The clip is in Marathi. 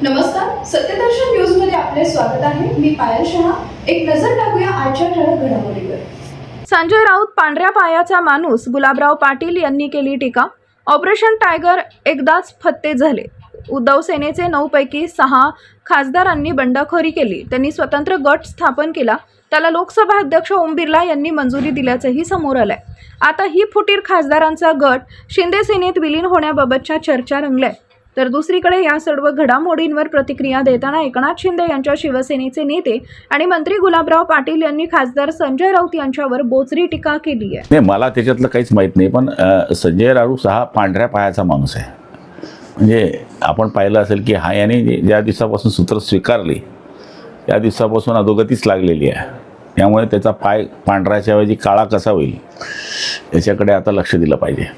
नमस्कार, सत्यदर्शन न्यूज मध्ये आपले स्वागत आहे. मी पायल शहा. एक नजर टाकूया आजच्या ठळक घडामोडीवर. संजय राऊत पांढऱ्या पायाचा माणूस गुलाबराव पाटील यांनी केली टीका. ऑपरेशन टायगर एकदाच फत्ते झाले. उद्धव सेनेचे 9 पैकी 6 खासदारांनी बंडखोरी केली. त्यांनी स्वतंत्र गट स्थापन केला. त्याला लोकसभा अध्यक्ष ओम बिर्ला यांनी मंजुरी दिल्याचंही समोर आलंय. आता ही फुटीर खासदारांचा गट शिंदे सेनेत विलीन होण्याबाबतच्या चर्चा रंगल्या. तर दुसरीकडे या सर्व घडामोडींवर प्रतिक्रिया देताना एकनाथ शिंदे यांच्या शिवसेनेचे नेते आणि मंत्री गुलाबराव पाटील यांनी खासदार संजय राऊत यांच्यावर बोचरी टीका केली आहे. नाही, मला त्याच्यातलं काहीच माहीत नाही, पण संजय राऊत हा पांढऱ्या पायाचा माणूस आहे. म्हणजे आपण पाहिलं असेल की हा याने ज्या दिवसापासून सूत्र स्वीकारले त्या दिवसापासून अधोगतीच लागलेली आहे. त्यामुळे त्याचा पाय पांढऱ्याच्या ऐवजी काळा कसा होईल याच्याकडे आता लक्ष दिलं पाहिजे.